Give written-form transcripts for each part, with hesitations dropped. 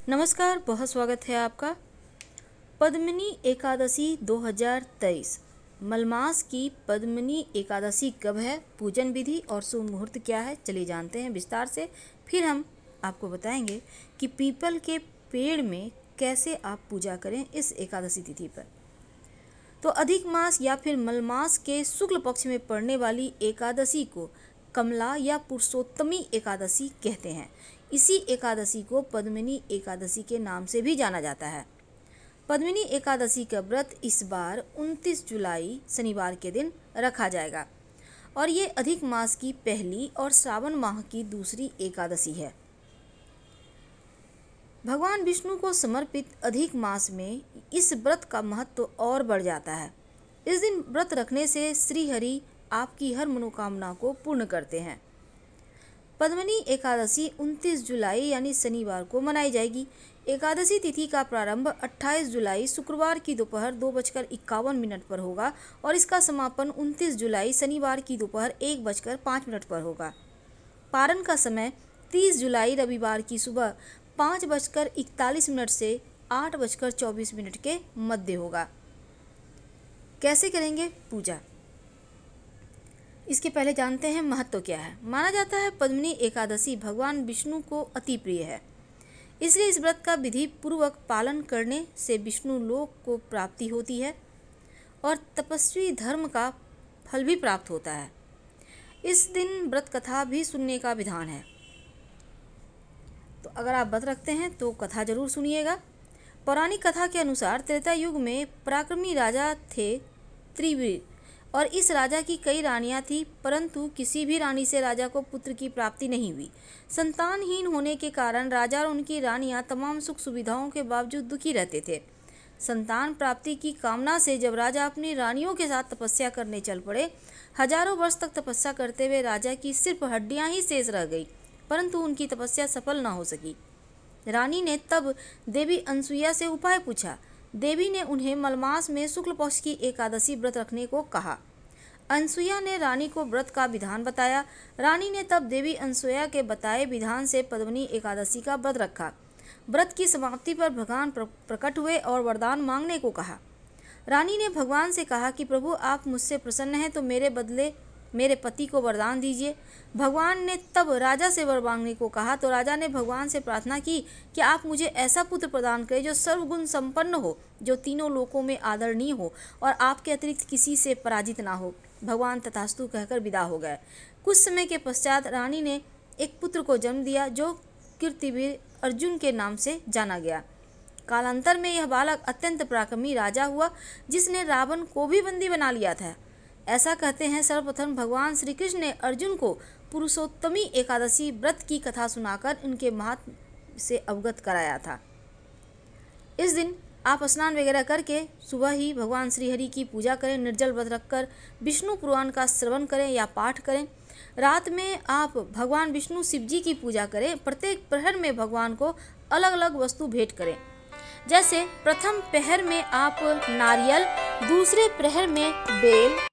नमस्कार, बहुत स्वागत है आपका। पद्मिनी एकादशी 2023 मलमास की पद्मिनी एकादशी कब है, पूजन विधि और शुभ मुहूर्त क्या है, चलिए जानते हैं विस्तार से। फिर हम आपको बताएंगे कि पीपल के पेड़ में कैसे आप पूजा करें इस एकादशी तिथि पर। तो अधिक मास या फिर मलमास के शुक्ल पक्ष में पड़ने वाली एकादशी को कमला या पुरुषोत्तमी एकादशी कहते हैं। इसी एकादशी को पद्मिनी एकादशी के नाम से भी जाना जाता है। पद्मिनी एकादशी का व्रत इस बार 29 जुलाई शनिवार के दिन रखा जाएगा और ये अधिक मास की पहली और श्रावण माह की दूसरी एकादशी है। भगवान विष्णु को समर्पित अधिक मास में इस व्रत का महत्व और बढ़ जाता है। इस दिन व्रत रखने से श्री हरि आपकी हर मनोकामना को पूर्ण करते हैं। पद्मिनी एकादशी 29 जुलाई यानी शनिवार को मनाई जाएगी। एकादशी तिथि का प्रारंभ 28 जुलाई शुक्रवार की दोपहर 2:51 पर होगा और इसका समापन 29 जुलाई शनिवार की दोपहर 1:05 पर होगा। पारण का समय 30 जुलाई रविवार की सुबह 5:41 से 8:24 के मध्य होगा। कैसे करेंगे पूजा, इसके पहले जानते हैं महत्व क्या है। माना जाता है पद्मिनी एकादशी भगवान विष्णु को अति प्रिय है, इसलिए इस व्रत का विधि पूर्वक पालन करने से विष्णु लोक को प्राप्ति होती है और तपस्वी धर्म का फल भी प्राप्त होता है। इस दिन व्रत कथा भी सुनने का विधान है, तो अगर आप व्रत रखते हैं तो कथा जरूर सुनिएगा। पौराणिक कथा के अनुसार त्रेता युग में पराक्रमी राजा थे त्रिवीर और इस राजा की कई रानियां थीं, परंतु किसी भी रानी से राजा को पुत्र की प्राप्ति नहीं हुई। संतानहीन होने के कारण राजा और उनकी रानियां तमाम सुख सुविधाओं के बावजूद दुखी रहते थे। संतान प्राप्ति की कामना से जब राजा अपनी रानियों के साथ तपस्या करने चल पड़े, हजारों वर्ष तक तपस्या करते हुए राजा की सिर्फ हड्डियां ही शेष रह गई, परंतु उनकी तपस्या सफल न हो सकी। रानी ने तब देवी अनसुईया से उपाय पूछा। देवी ने उन्हें मलमास में शुक्ल पक्ष की एकादशी व्रत रखने को कहा। अनसुईया ने रानी को व्रत का विधान बताया। रानी ने तब देवी अनसुईया के बताए विधान से पद्मिनी एकादशी का व्रत रखा। व्रत की समाप्ति पर भगवान प्रकट हुए और वरदान मांगने को कहा। रानी ने भगवान से कहा कि प्रभु, आप मुझसे प्रसन्न हैं तो मेरे बदले मेरे पति को वरदान दीजिए। भगवान ने तब राजा से वर मांगने को कहा, तो राजा ने भगवान से प्रार्थना की कि आप मुझे ऐसा पुत्र प्रदान करें जो सर्वगुण संपन्न हो, जो तीनों लोकों में आदरणीय हो और आपके अतिरिक्त किसी से पराजित ना हो। भगवान तथास्तु कहकर विदा हो गए। कुछ समय के पश्चात रानी ने एक पुत्र को जन्म दिया जो कीर्तिवीर अर्जुन के नाम से जाना गया। कालांतर में यह बालक अत्यंत पराक्रमी राजा हुआ, जिसने रावण को भी बंदी बना लिया था। ऐसा कहते हैं सर्वप्रथम भगवान श्री कृष्ण ने अर्जुन को पुरुषोत्तमी एकादशी व्रत की कथा सुनाकर उनके महत्व से अवगत कराया था। इस दिन आप स्नान वगैरह करके सुबह ही भगवान श्री हरि की पूजा करें। निर्जल व्रत रखकर विष्णु पुराण का श्रवण करें या पाठ करें। रात में आप भगवान विष्णु शिव जी की पूजा करें। प्रत्येक प्रहर में भगवान को अलग अलग वस्तु भेंट करें। जैसे प्रथम प्रहर में आप नारियल, दूसरे प्रहर में बेल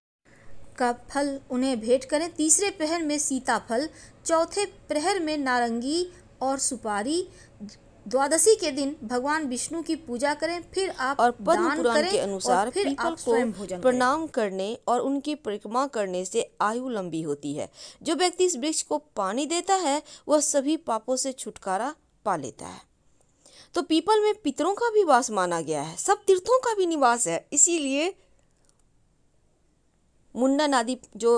का फल उन्हें भेंट करें, तीसरे प्रहर में सीताफल, चौथे प्रहर में नारंगी और सुपारी। द्वादशी के दिन भगवान विष्णु की पूजा करें, फिर आप और पद्म दान पुराण करें के अनुसार और फिर पीपल आप स्वयं भोजन को करें। प्रणाम करने और उनकी परिक्रमा करने से आयु लंबी होती है। जो व्यक्ति इस वृक्ष को पानी देता है वह सभी पापों से छुटकारा पा लेता है। तो पीपल में पितरों का भी वास माना गया है, सब तीर्थों का भी निवास है, इसीलिए मुंडन आदि जो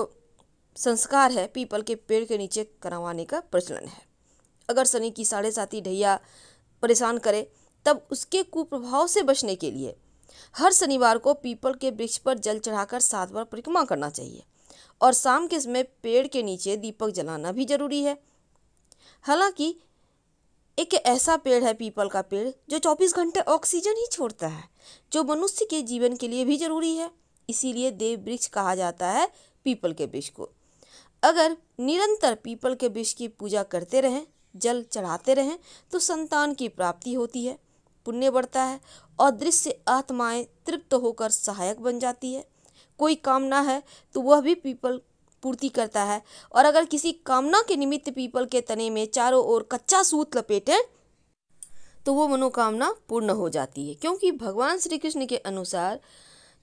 संस्कार है पीपल के पेड़ के नीचे करवाने का प्रचलन है। अगर शनि की 7.5 ढैया परेशान करे तब उसके कुप्रभाव से बचने के लिए हर शनिवार को पीपल के वृक्ष पर जल चढ़ाकर 7 बार परिक्रमा करना चाहिए और शाम के समय पेड़ के नीचे दीपक जलाना भी जरूरी है। हालांकि एक ऐसा पेड़ है पीपल का पेड़ जो 24 घंटे ऑक्सीजन ही छोड़ता है, जो मनुष्य के जीवन के लिए भी जरूरी है, इसीलिए देव वृक्ष कहा जाता है पीपल के वृक्ष को। अगर निरंतर पीपल के वृक्ष की पूजा करते रहें, जल चढ़ाते रहें तो संतान की प्राप्ति होती है, पुण्य बढ़ता है और दृश्य आत्माएं तृप्त होकर सहायक बन जाती है। कोई कामना है तो वह भी पीपल पूर्ति करता है और अगर किसी कामना के निमित्त पीपल के तने में चारों ओर कच्चा सूत लपेटे तो वो मनोकामना पूर्ण हो जाती है, क्योंकि भगवान श्री कृष्ण के अनुसार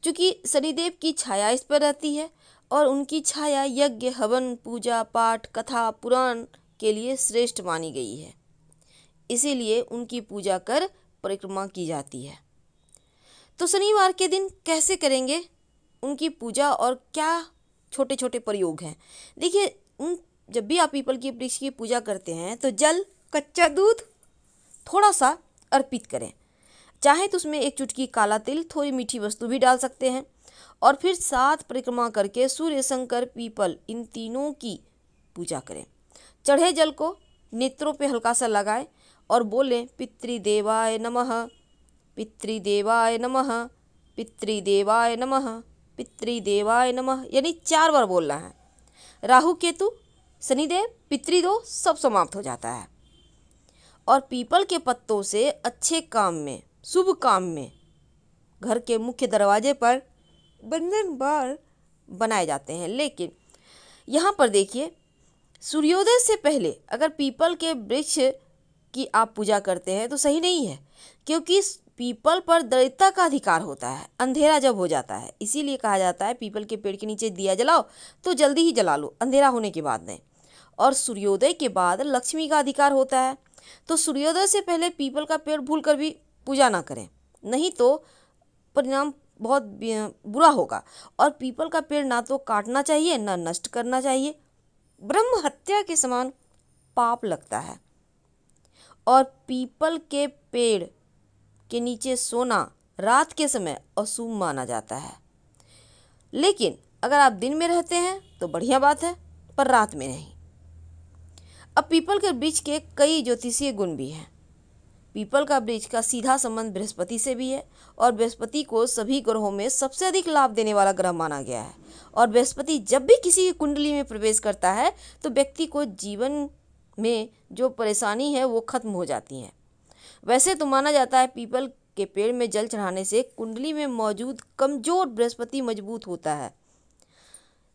चूँकि शनिदेव की छाया इस पर रहती है और उनकी छाया यज्ञ, हवन, पूजा पाठ, कथा, पुराण के लिए श्रेष्ठ मानी गई है, इसीलिए उनकी पूजा कर परिक्रमा की जाती है। तो शनिवार के दिन कैसे करेंगे उनकी पूजा और क्या छोटे छोटे प्रयोग हैं? देखिए, जब भी आप पीपल की वृक्ष की पूजा करते हैं तो जल, कच्चा दूध थोड़ा सा अर्पित करें, चाहे तो उसमें एक चुटकी काला तिल, थोड़ी मीठी वस्तु भी डाल सकते हैं, और फिर 7 परिक्रमा करके सूर्य, शंकर, पीपल इन तीनों की पूजा करें। चढ़े जल को नेत्रों पे हल्का सा लगाएं और बोलें पितृदेवाय नमः, पितृदेवाय नमः, पितृदेवाय नमः, पितृदेवाय नमः, यानी 4 बार बोलना है। राहु, केतु, शनिदेव, पितृदोष सब समाप्त हो जाता है। और पीपल के पत्तों से अच्छे काम में, शुभ काम में घर के मुख्य दरवाजे पर बंधन बार बनाए जाते हैं। लेकिन यहाँ पर देखिए, सूर्योदय से पहले अगर पीपल के वृक्ष की आप पूजा करते हैं तो सही नहीं है, क्योंकि पीपल पर दरिद्रता का अधिकार होता है अंधेरा जब हो जाता है। इसीलिए कहा जाता है पीपल के पेड़ के नीचे दिया जलाओ तो जल्दी ही जला लो, अंधेरा होने के बाद नहीं। और सूर्योदय के बाद लक्ष्मी का अधिकार होता है, तो सूर्योदय से पहले पीपल का पेड़ भूल कर भी पूजा ना करें, नहीं तो परिणाम बहुत बुरा होगा। और पीपल का पेड़ ना तो काटना चाहिए ना नष्ट करना चाहिए, ब्रह्म हत्या के समान पाप लगता है। और पीपल के पेड़ के नीचे सोना रात के समय अशुभ माना जाता है। लेकिन अगर आप दिन में रहते हैं तो बढ़िया बात है, पर रात में नहीं। अब पीपल के वृक्ष के कई ज्योतिषीय गुण भी हैं। पीपल का वृक्ष का सीधा संबंध बृहस्पति से भी है, और बृहस्पति को सभी ग्रहों में सबसे अधिक लाभ देने वाला ग्रह माना गया है। और बृहस्पति जब भी किसी की कुंडली में प्रवेश करता है तो व्यक्ति को जीवन में जो परेशानी है वो खत्म हो जाती है। वैसे तो माना जाता है पीपल के पेड़ में जल चढ़ाने से कुंडली में मौजूद कमजोर बृहस्पति मजबूत होता है।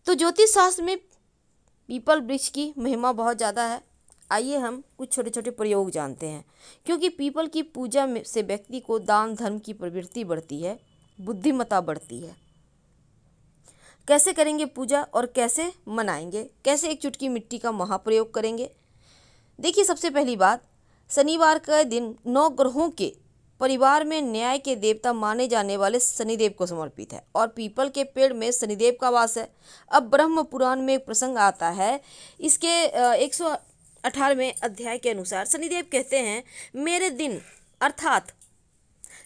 तो ज्योतिष शास्त्र में पीपल वृक्ष की महिमा बहुत ज़्यादा है। आइए हम कुछ छोटे छोटे प्रयोग जानते हैं, क्योंकि पीपल की पूजा से व्यक्ति को दान धर्म की प्रवृत्ति बढ़ती है, बुद्धिमत्ता बढ़ती है। कैसे करेंगे पूजा और कैसे मनाएंगे, कैसे एक चुटकी मिट्टी का महाप्रयोग करेंगे? देखिए, सबसे पहली बात, शनिवार का दिन 9 ग्रहों के परिवार में न्याय के देवता माने जाने वाले शनिदेव को समर्पित है, और पीपल के पेड़ में शनिदेव का वास है। अब ब्रह्म पुराण में एक प्रसंग आता है, इसके 118वें अध्याय के अनुसार शनिदेव कहते हैं, मेरे दिन अर्थात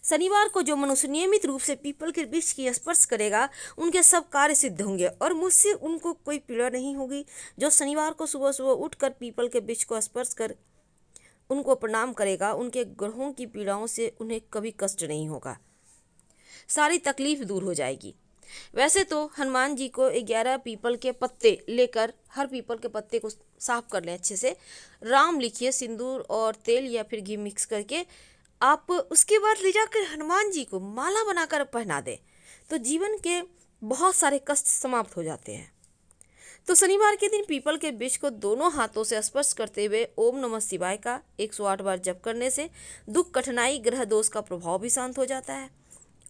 शनिवार को जो मनुष्य नियमित रूप से पीपल के वृक्ष की स्पर्श करेगा उनके सब कार्य सिद्ध होंगे और मुझसे उनको कोई पीड़ा नहीं होगी। जो शनिवार को सुबह सुबह उठकर पीपल के वृक्ष को स्पर्श कर उनको प्रणाम करेगा, उनके ग्रहों की पीड़ाओं से उन्हें कभी कष्ट नहीं होगा, सारी तकलीफ दूर हो जाएगी। वैसे तो हनुमान जी को 11 पीपल के पत्ते लेकर हर पीपल के पत्ते को साफ कर लें अच्छे से, राम लिखिए सिंदूर और तेल या फिर घी मिक्स करके, आप उसके बाद ले जाकर हनुमान जी को माला बनाकर पहना दें, तो जीवन के बहुत सारे कष्ट समाप्त हो जाते हैं। तो शनिवार के दिन पीपल के वृक्ष को दोनों हाथों से स्पर्श करते हुए ओम नमः शिवाय का 108 बार जप करने से दुख, कठिनाई, ग्रह दोष का प्रभाव भी शांत हो जाता है।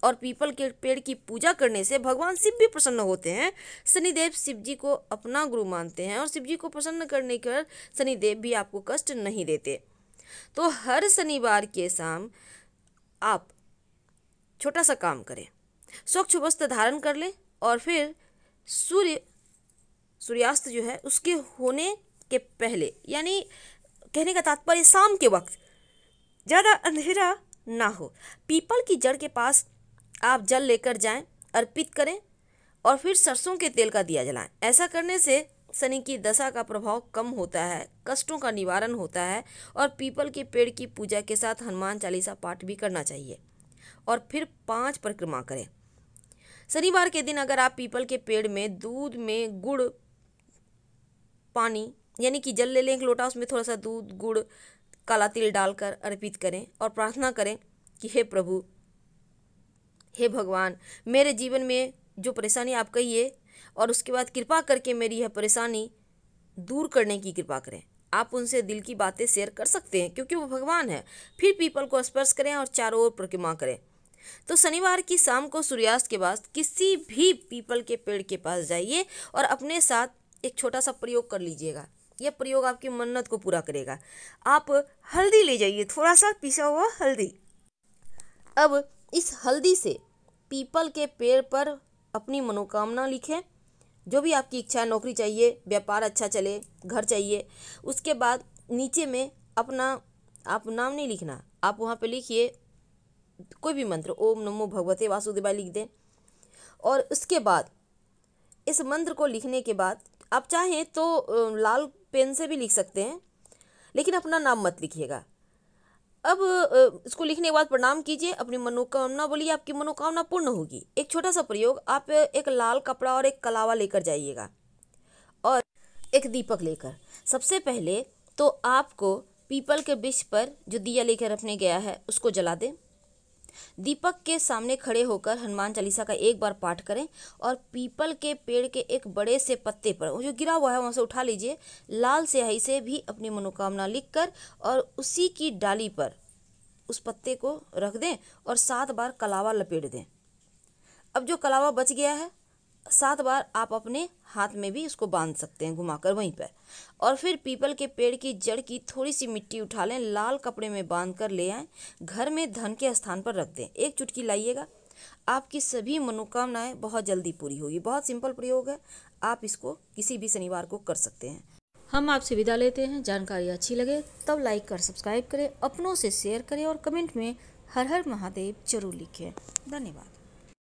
और पीपल के पेड़ की पूजा करने से भगवान शिव भी प्रसन्न होते हैं। शनिदेव शिव जी को अपना गुरु मानते हैं और शिव जी को प्रसन्न करने कर शनिदेव भी आपको कष्ट नहीं देते। तो हर शनिवार के शाम आप छोटा सा काम करें, स्वच्छ वस्त्र धारण कर लें और फिर सूर्यास्त जो है उसके होने के पहले, यानी कहने का तात्पर्य शाम के वक्त ज़्यादा अंधेरा ना हो, पीपल की जड़ के पास आप जल लेकर जाएं, अर्पित करें और फिर सरसों के तेल का दिया जलाएं। ऐसा करने से शनि की दशा का प्रभाव कम होता है, कष्टों का निवारण होता है। और पीपल के पेड़ की पूजा के साथ हनुमान चालीसा पाठ भी करना चाहिए और फिर 5 परिक्रमा करें। शनिवार के दिन अगर आप पीपल के पेड़ में दूध में गुड़, पानी यानी कि जल ले लें एक लोटा, उसमें थोड़ा सा दूध, गुड़, काला तिल डालकर अर्पित करें और प्रार्थना करें कि हे प्रभु, हे भगवान, मेरे जीवन में जो परेशानी आप कहिए और उसके बाद कृपा करके मेरी यह परेशानी दूर करने की कृपा करें। आप उनसे दिल की बातें शेयर कर सकते हैं क्योंकि वो भगवान है। फिर पीपल को स्पर्श करें और चारों ओर परिक्रमा करें। तो शनिवार की शाम को सूर्यास्त के बाद किसी भी पीपल के पेड़ के पास जाइए और अपने साथ एक छोटा सा प्रयोग कर लीजिएगा। यह प्रयोग आपकी मन्नत को पूरा करेगा। आप हल्दी ले जाइए, थोड़ा सा पिसा हुआ हल्दी। अब इस हल्दी से पीपल के पेड़ पर अपनी मनोकामना लिखें। जो भी आपकी इच्छा है, नौकरी चाहिए, व्यापार अच्छा चले, घर चाहिए। उसके बाद नीचे में अपना, आप नाम नहीं लिखना, आप वहाँ पे लिखिए कोई भी मंत्र, ओम नमो भगवते वासुदेवाय लिख दें। और उसके बाद इस मंत्र को लिखने के बाद आप चाहें तो लाल पेन से भी लिख सकते हैं, लेकिन अपना नाम मत लिखिएगा। अब इसको लिखने के बाद प्रणाम कीजिए, अपनी मनोकामना बोलिए, आपकी मनोकामना पूर्ण होगी। एक छोटा सा प्रयोग, आप एक लाल कपड़ा और एक कलावा लेकर जाइएगा और एक दीपक लेकर। सबसे पहले तो आपको पीपल के वृक्ष पर जो दिया लेकर रखने गया है उसको जला दें। दीपक के सामने खड़े होकर हनुमान चालीसा का एक बार पाठ करें और पीपल के पेड़ के एक बड़े से पत्ते पर, वो जो गिरा हुआ है वहाँ से उठा लीजिए, लाल स्याही से भी अपनी मनोकामना लिखकर और उसी की डाली पर उस पत्ते को रख दें और 7 बार कलावा लपेट दें। अब जो कलावा बच गया है 7 बार आप अपने हाथ में भी उसको बांध सकते हैं घुमाकर वहीं पर। और फिर पीपल के पेड़ की जड़ की थोड़ी सी मिट्टी उठा लें, लाल कपड़े में बांध कर ले आएँ, घर में धन के स्थान पर रख दें। एक चुटकी लाइएगा, आपकी सभी मनोकामनाएं बहुत जल्दी पूरी होगी। बहुत सिंपल प्रयोग है, आप इसको किसी भी शनिवार को कर सकते हैं। हम आपसे विदा लेते हैं। जानकारी अच्छी लगे तब लाइक कर सब्सक्राइब करें, अपनों से शेयर करें और कमेंट में हर हर महादेव जरूर लिखें। धन्यवाद।